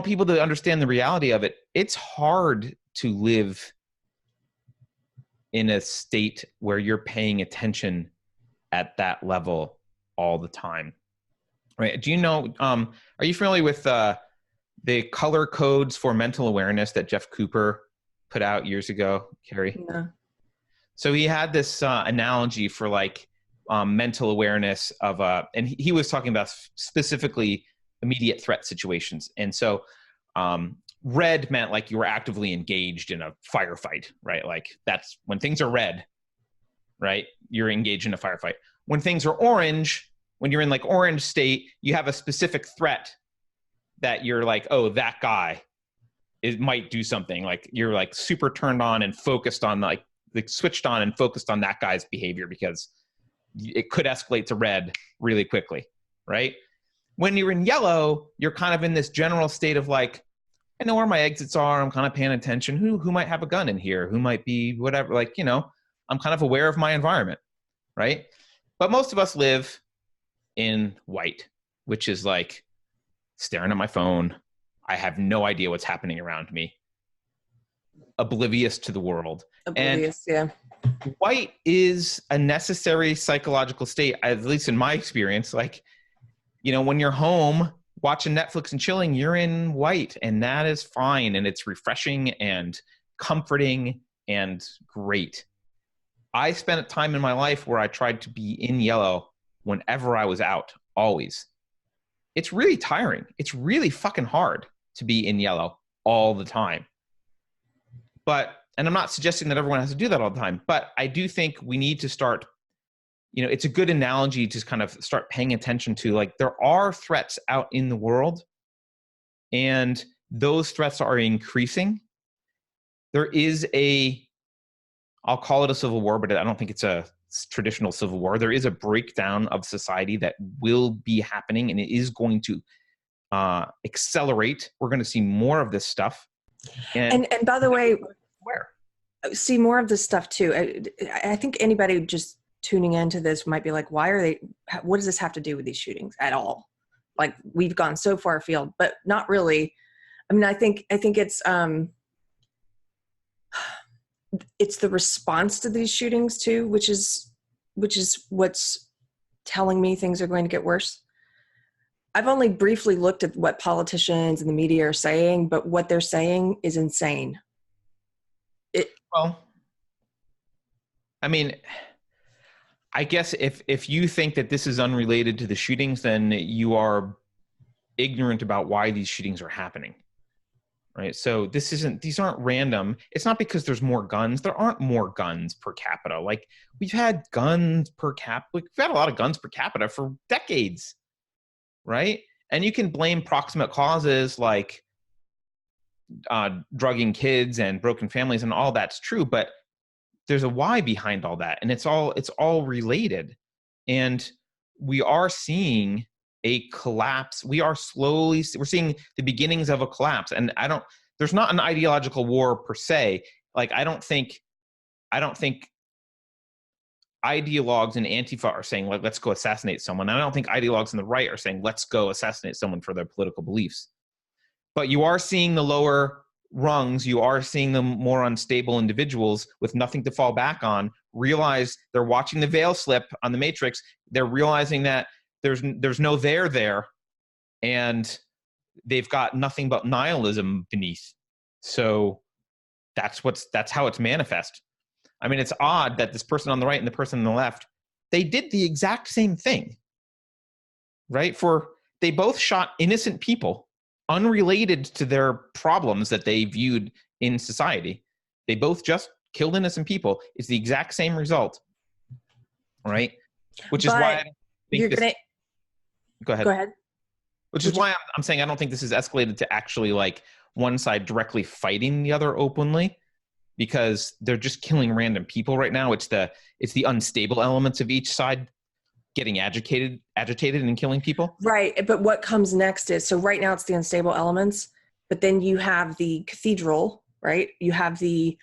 S2: people to understand the reality of it. It's hard to live in a state where you're paying attention at that level all the time, right? Do you know, are you familiar with the color codes for mental awareness that Jeff Cooper put out years ago, Keri?
S1: Yeah.
S2: So he had this analogy for like mental awareness of and he was talking about specifically immediate threat situations. And so red meant like you were actively engaged in a firefight, right? Like that's when things are red, right? You're engaged in a firefight. When things are orange, when you're in like orange state, you have a specific threat that you're like, oh, that guy might do something. Like you're like super turned on and focused on like switched on and focused on that guy's behavior because it could escalate to red really quickly, right? When you're in yellow, you're kind of in this general state of like, I know where my exits are. I'm kind of paying attention. Who might have a gun in here? Who might be whatever? Like, you know, I'm kind of aware of my environment, right? But most of us live in white, which is like staring at my phone. I have no idea what's happening around me. Oblivious to the world.
S1: Oblivious,
S2: and white is a necessary psychological state, at least in my experience. Like, you know, when you're home watching Netflix and chilling, you're in white, and that is fine, and it's refreshing and comforting and great. I spent a time in my life where I tried to be in yellow whenever I was out, always. It's really tiring. It's really fucking hard to be in yellow all the time. But, and I'm not suggesting that everyone has to do that all the time, but I do think we need to start, you know, it's a good analogy to kind of start paying attention to, like, there are threats out in the world, and those threats are increasing. There is I'll call it a civil war, but I don't think it's a traditional civil war. There is a breakdown of society that will be happening, and it is going to accelerate. We're going to see more of this stuff.
S1: And by the way, see more of this stuff too. I think anybody just tuning into this might be like, what does this have to do with these shootings at all? Like, we've gone so far afield, but not really. I mean, I think it's the response to these shootings too, which is what's telling me things are going to get worse. I've only briefly looked at what politicians and the media are saying, but what they're saying is insane.
S2: Well, I mean, I guess if you think that this is unrelated to the shootings, then you are ignorant about why these shootings are happening, right? So these aren't random. It's not because there's more guns. There aren't more guns per capita. Like, we've had guns per capita. We've had a lot of guns per capita for decades, right? And you can blame proximate causes like drugging kids and broken families, and all that's true, but there's a why behind all that, and it's all related. And we are seeing a collapse. We're seeing the beginnings of a collapse. And there's not an ideological war per se. Like, I don't think ideologues in Antifa are saying, like, let's go assassinate someone. And I don't think ideologues on the right are saying, let's go assassinate someone for their political beliefs. But you are seeing the lower rungs, you are seeing the more unstable individuals with nothing to fall back on realize they're watching the veil slip on the Matrix. They're realizing that there's no there, and they've got nothing but nihilism beneath. So that's how it's manifest. I mean, it's odd that this person on the right and the person on the left, they did the exact same thing, right? They both shot innocent people unrelated to their problems that they viewed in society. They both just killed innocent people. It's the exact same result, right? Which is why I don't think Go ahead. Which is why I'm saying I don't think this is escalated to actually like one side directly fighting the other openly, because they're just killing random people right now. It's the unstable elements of each side getting agitated and killing people.
S1: Right. But what comes next is, so right now it's the unstable elements, but then you have the cathedral, right? You have the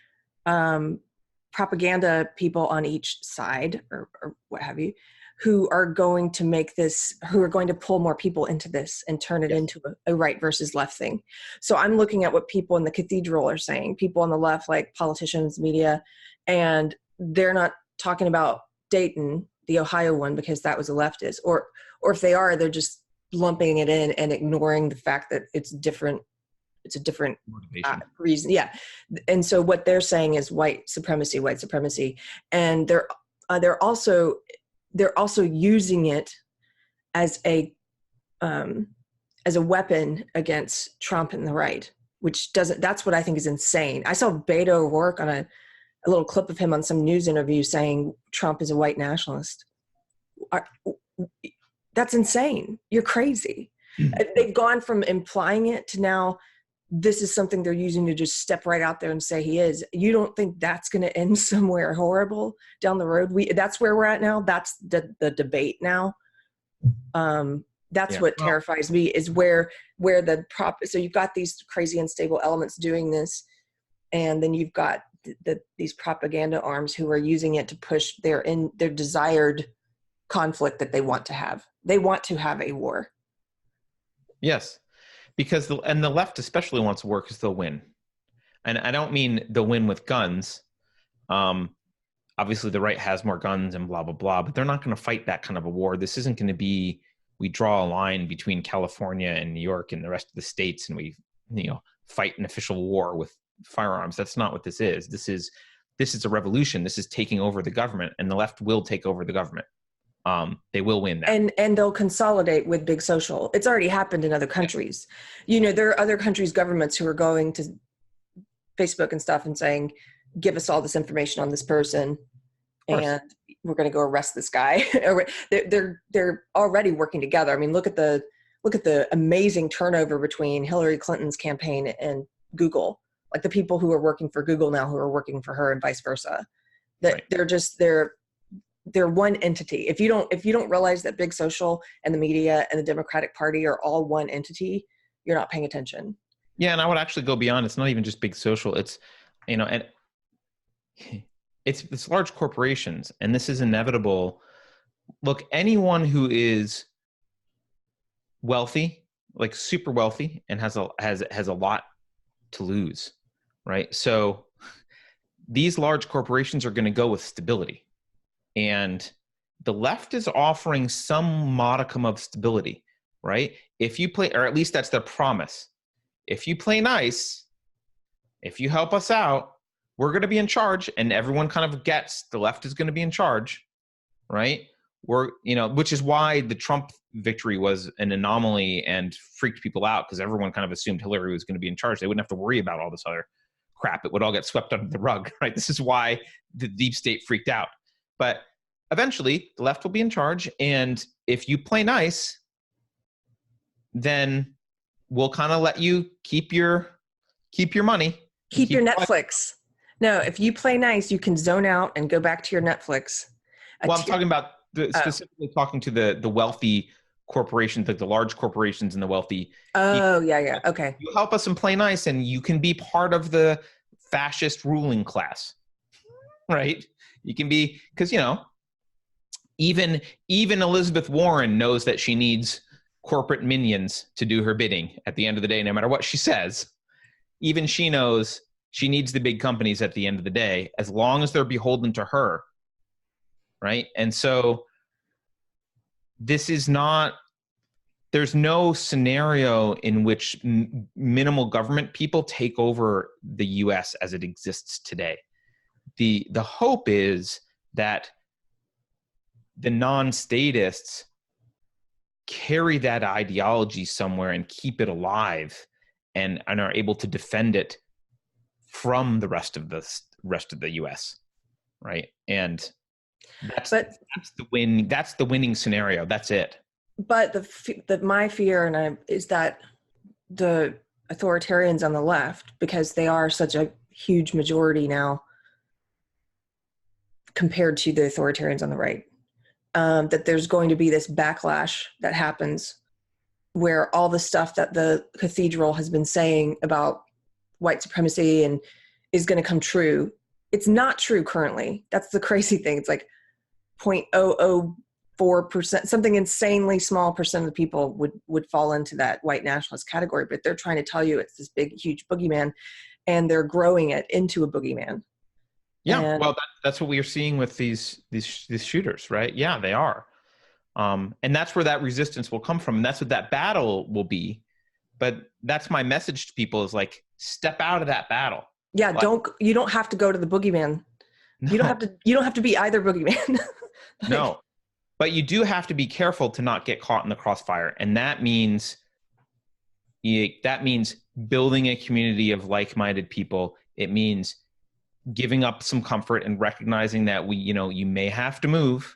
S1: propaganda people on each side or what have you, who are going to pull more people into this and turn it into a right versus left thing. So I'm looking at what people in the cathedral are saying, people on the left, like politicians, media, and they're not talking about Dayton, the Ohio one, because that was a leftist, or if they are, they're just lumping it in and ignoring the fact that it's different. It's a different reason. Yeah. And so what they're saying is white supremacy, and they're also using it as a weapon against Trump and the right, that's what I think is insane. I saw Beto O'Rourke on a little clip of him on some news interview saying Trump is a white nationalist. That's insane. You're crazy. They've gone from implying it to now this is something they're using to just step right out there and say he is. You don't think that's going to end somewhere horrible down the road? That's where we're at now. That's the debate now. That's what terrifies me is where so you've got these crazy unstable elements doing this, and then you've got these propaganda arms who are using it to push their desired conflict that they want to have. They want to have a war.
S2: Yes, because the left especially wants war because they'll win. And I don't mean they'll win with guns. Obviously, the right has more guns and blah, blah, blah, but they're not going to fight that kind of a war. This isn't going to be, we draw a line between California and New York and the rest of the states, and we, fight an official war with firearms. That's not what this is. This is a revolution. This is taking over the government, and the left will take over the government. They will win that.
S1: And they'll consolidate with big social. It's already happened in other countries. There are other countries' governments who are going to Facebook and stuff and saying, give us all this information on this person and we're going to go arrest this guy. They're already working together. I mean, look at the amazing turnover between Hillary Clinton's campaign and Google. Like the people who are working for Google now who are working for her and vice versa. They're one entity. If you don't realize that big social and the media and the Democratic Party are all one entity, you're not paying attention.
S2: Yeah, and I would actually go beyond. It's not even just big social. It's and it's large corporations, and this is inevitable. Look, anyone who is wealthy, like super wealthy, and has a lot to lose, right? So these large corporations are going to go with stability. And the left is offering some modicum of stability, right? If you play, or at least that's their promise. If you play nice, if you help us out, we're going to be in charge. And everyone kind of gets the left is going to be in charge, right? Which is why the Trump victory was an anomaly and freaked people out, because everyone kind of assumed Hillary was going to be in charge. They wouldn't have to worry about all this other crap. It would all get swept under the rug, right? This is why the deep state freaked out. But eventually, the left will be in charge, and if you play nice, then we'll kind of let you keep your money.
S1: Keep your Netflix. No, if you play nice, you can zone out and go back to your Netflix.
S2: Well, I'm talking about specifically talking to the wealthy corporations, like the large corporations and the wealthy.
S1: Oh, yeah. Okay.
S2: You help us and play nice, and you can be part of the fascist ruling class, right? You can be, because, even Elizabeth Warren knows that she needs corporate minions to do her bidding at the end of the day, no matter what she says. Even she knows she needs the big companies at the end of the day, as long as they're beholden to her, right? And so there's no scenario in which minimal government people take over the U.S. as it exists today. The hope is that the non-statists carry that ideology somewhere and keep it alive and are able to defend it from the rest of the US, right? And that's the winning scenario. That's it.
S1: But my fear is that the authoritarians on the left, because they are such a huge majority now compared to the authoritarians on the right, that there's going to be this backlash that happens where all the stuff that the cathedral has been saying about white supremacy and is going to come true. It's not true currently. That's the crazy thing. It's like 0.004%, something insanely small percent of the people would fall into that white nationalist category, but they're trying to tell you it's this big, huge boogeyman, and they're growing it into a boogeyman.
S2: Yeah, well, that's what we are seeing with these shooters, right? Yeah, they are. And that's where that resistance will come from. And that's what that battle will be. But that's my message to people is like, step out of that battle.
S1: Yeah.
S2: Like,
S1: You don't have to go to the boogeyman.
S2: no,
S1: You don't have to be either boogeyman.
S2: no, but you do have to be careful to not get caught in the crossfire. And that means building a community of like-minded people. It means giving up some comfort and recognizing that you may have to move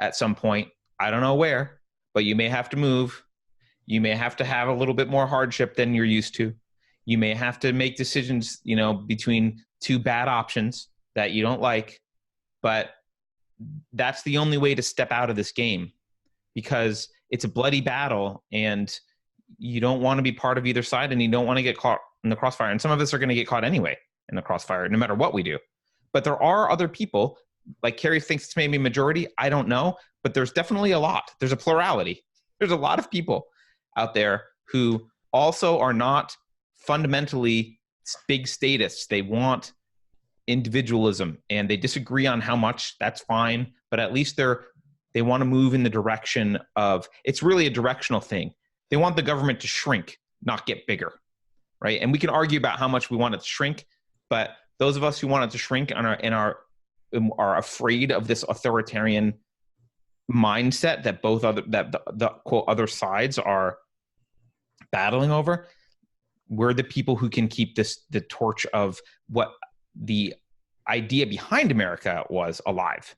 S2: at some point. I don't know where, but you may have to move. You may have to have a little bit more hardship than you're used to. You may have to make decisions, between two bad options that you don't like, but that's the only way to step out of this game, because it's a bloody battle and you don't want to be part of either side, and you don't want to get caught in the crossfire. And some of us are going to get caught anyway in the crossfire, no matter what we do. But there are other people, like Keri thinks it's maybe a majority. I don't know, but there's definitely a lot. There's a plurality. There's a lot of people out there who also are not fundamentally big statists. They want individualism and they disagree on how much. That's fine. But at least they want to move in the direction of, it's really a directional thing. They want the government to shrink, not get bigger, right? And we can argue about how much we want it to shrink, but those of us who want it to shrink and are afraid of this authoritarian mindset that the quote other sides are battling over, we're the people who can keep the torch of what the idea behind America was alive.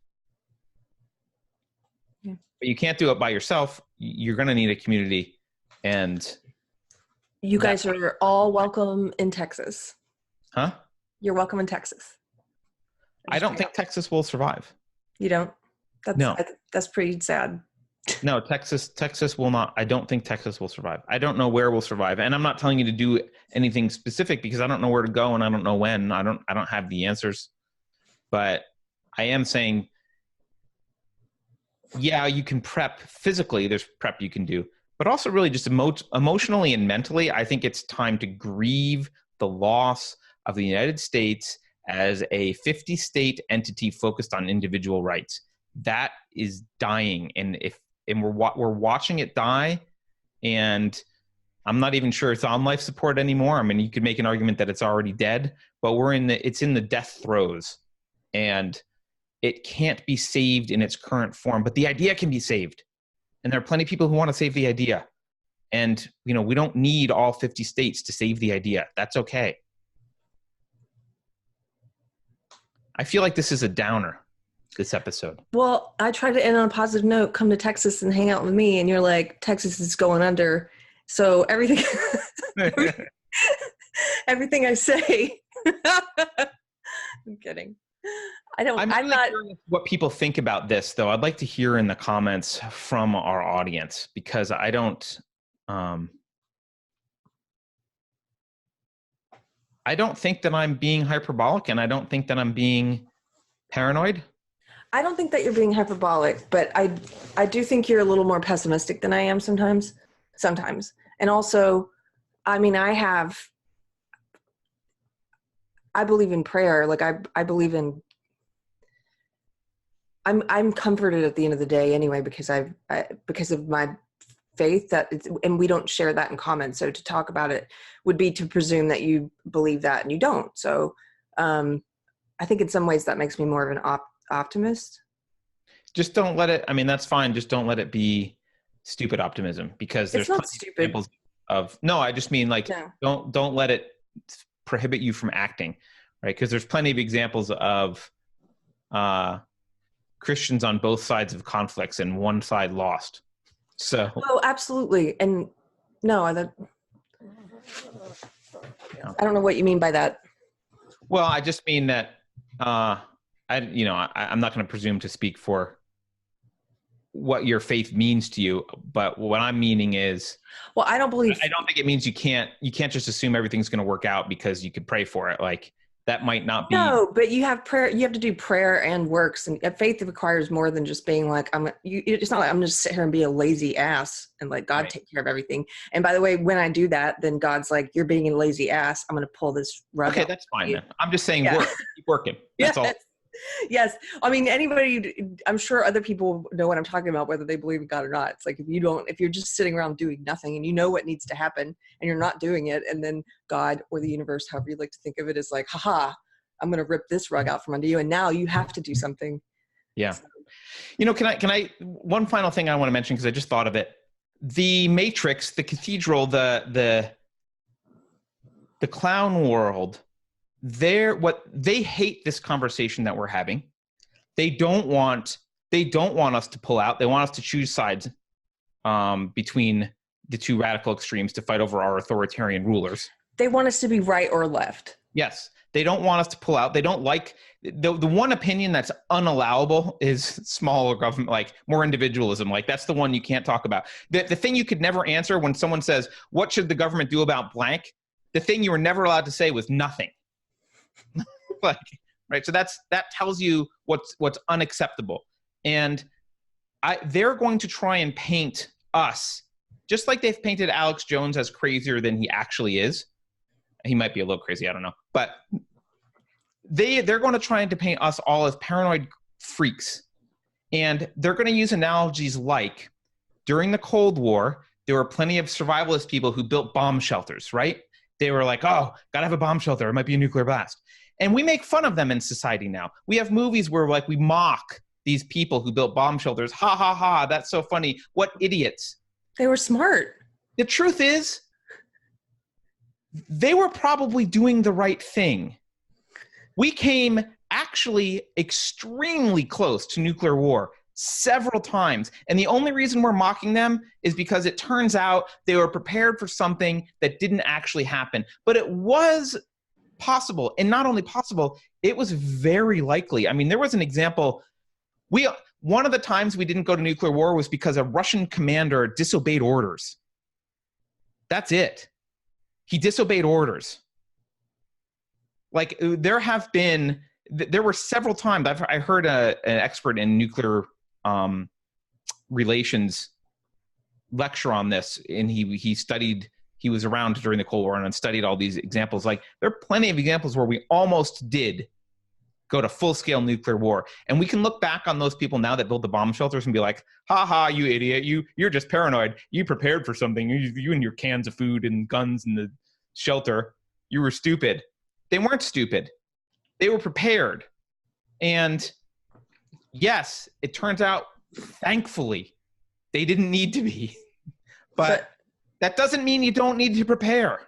S2: Yeah. But you can't do it by yourself. You're going to need a community. And
S1: you guys are all welcome in Texas.
S2: Huh?
S1: You're welcome in Texas.
S2: I don't think Texas will survive.
S1: You don't? That's pretty sad.
S2: No, Texas will not. I don't think Texas will survive. I don't know where we'll survive. And I'm not telling you to do anything specific because I don't know where to go and I don't know when. I don't have the answers. But I am saying, yeah, you can prep physically. There's prep you can do. But also really just emotionally and mentally, I think it's time to grieve the loss of the United States as a 50-state entity focused on individual rights. That is dying. And we're watching it die, and I'm not even sure it's on life support anymore. I mean, you could make an argument that it's already dead, but it's in the death throes, and it can't be saved in its current form. But the idea can be saved, and there are plenty of people who want to save the idea. And we don't need all 50 states to save the idea. That's okay. I feel like this is a downer, this episode.
S1: Well, I tried to end on a positive note, come to Texas and hang out with me, and you're like, Texas is going under. So everything everything I say, I'm kidding. I'm not
S2: curious what people think about this, though. I'd like to hear in the comments from our audience, because I don't think that I'm being hyperbolic, and I don't think that I'm being paranoid.
S1: I don't think that you're being hyperbolic, but I do think you're a little more pessimistic than I am sometimes. And also, I mean, I believe in prayer. Like I believe in, I'm comforted at the end of the day anyway, because because of my faith and we don't share that in common. So to talk about it would be to presume that you believe that and you don't. So I think in some ways that makes me more of an optimist.
S2: Just don't let it, I mean, that's fine. Just don't let it be stupid optimism, because there's
S1: not stupid.
S2: examples of, no, I just mean like, no. don't let it prohibit you from acting, right? Because there's plenty of examples of Christians on both sides of conflicts and one side lost. So. Oh,
S1: absolutely. And no, I don't know what you mean by that.
S2: Well, I just mean that I'm not going to presume to speak for what your faith means to you, but what I'm meaning is,
S1: well, I don't
S2: think it means you can't just assume everything's going to work out because you could pray for it. Like that might not be.
S1: No, but you have prayer. You have to do prayer and works, and faith requires more than just being like, it's not like I'm just sit here and be a lazy ass and like God take care of everything. And by the way, when I do that, then God's like, you're being a lazy ass. I'm going to pull this rug.
S2: Okay, that's fine then. I'm just saying, work, keep working. That's all.
S1: Yes. I mean, I'm sure other people know what I'm talking about, whether they believe in God or not. It's like, if you're just sitting around doing nothing and you know what needs to happen and you're not doing it, and then God or the universe, however you like to think of it, is like, haha, I'm going to rip this rug out from under you. And now you have to do something.
S2: Yeah.
S1: So,
S2: Can I, one final thing I want to mention, because I just thought of it. The Matrix, the cathedral, the clown world, they hate this conversation that we're having. They don't want us to pull out. They want us to choose sides between the two radical extremes to fight over our authoritarian rulers.
S1: they want us to be right or left.
S2: Yes. They don't want us to pull out. They don't like the one opinion that's unallowable is smaller government, like more individualism. Like that's the one you can't talk about. The thing you could never answer when someone says, what should the government do about blank? The thing you were never allowed to say was nothing. Like, right. So that tells you what's unacceptable. And they're going to try and paint us just like they've painted Alex Jones as crazier than he actually is. He might be a little crazy, I don't know. But they're going to try to paint us all as paranoid freaks. And they're going to use analogies like during the Cold War, there were plenty of survivalist people who built bomb shelters, right? They were like, oh, gotta have a bomb shelter. It might be a nuclear blast. And we make fun of them in society now. We have movies where like we mock these people who built bomb shelters. Ha, ha, ha, that's so funny. What idiots.
S1: They were smart.
S2: The truth is, they were probably doing the right thing. We came actually extremely close to nuclear war several times. And the only reason we're mocking them is because it turns out they were prepared for something that didn't actually happen. But it was possible. And not only possible, it was very likely. I mean, there was an example. One of the times we didn't go to nuclear war was because a Russian commander disobeyed orders. That's it. He disobeyed orders. Like there were several times I heard an expert in nuclear relations lecture on this, and he was around during the Cold War and studied all these examples. Like there are plenty of examples where we almost did go to full-scale nuclear war. And we can look back on those people now that built the bomb shelters and be like, ha ha, you idiot. You're just paranoid. You prepared for something. You and your cans of food and guns in the shelter. You were stupid. They weren't stupid. They were prepared. And yes, it turns out, thankfully, they didn't need to be. But that doesn't mean you don't need to prepare.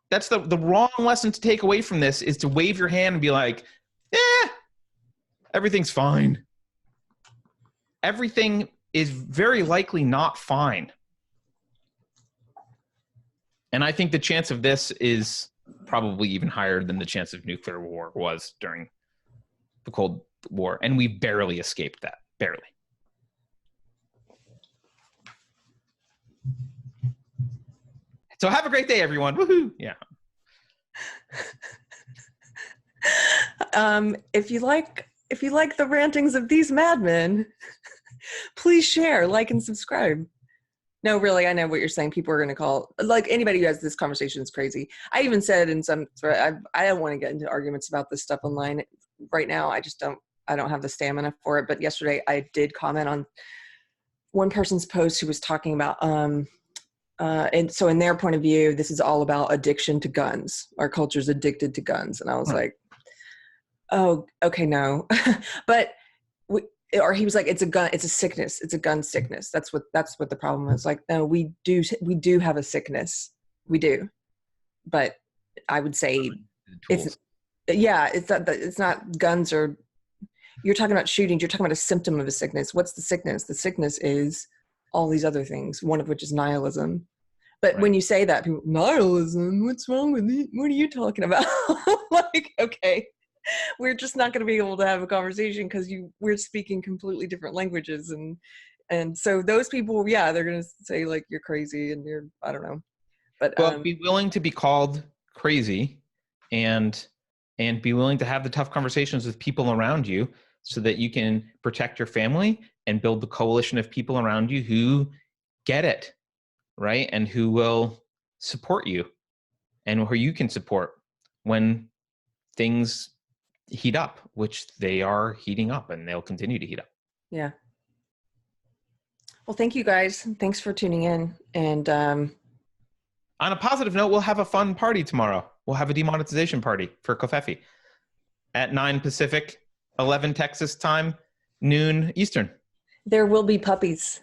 S2: That's the wrong lesson to take away from this, is to wave your hand and be like, everything's fine. Everything is very likely not fine. And I think the chance of this is probably even higher than the chance of nuclear war was during the Cold War. And we barely escaped that. Barely. So have a great day, everyone. Woohoo! Yeah.
S1: If you like the rantings of these madmen, please share, like, and subscribe. No, really, I know what you're saying. People are going to call, like, anybody who has this conversation is crazy. I even said in some, I don't want to get into arguments about this stuff online right now. I don't have the stamina for it. But yesterday I did comment on one person's post who was talking about, and so in their point of view, this is all about addiction to guns. Our culture's addicted to guns. And I was like, oh, okay, no. But or he was like, it's a sickness. It's a gun sickness. That's what the problem is. Like, no, we do have a sickness. We do. But I would say it's not guns, or you're talking about shootings. You're talking about a symptom of a sickness. What's the sickness? The sickness is all these other things, one of which is nihilism. But when you say that, people, nihilism, what's wrong with it? What are you talking about? Like, okay, we're just not going to be able to have a conversation because we're speaking completely different languages. And so those people, they're going to say like, you're crazy and I don't know. But
S2: be willing to be called crazy and be willing to have the tough conversations with people around you so that you can protect your family and build the coalition of people around you who get it, right? And who will support you and who you can support when things heat up, which they are heating up, and they'll continue to heat up.
S1: Yeah. Well, thank you guys. Thanks for tuning in. And
S2: on a positive note, we'll have a fun party tomorrow. We'll have a demonetization party for Kofefi at 9 Pacific, 11 Texas time, noon Eastern.
S1: There will be puppies.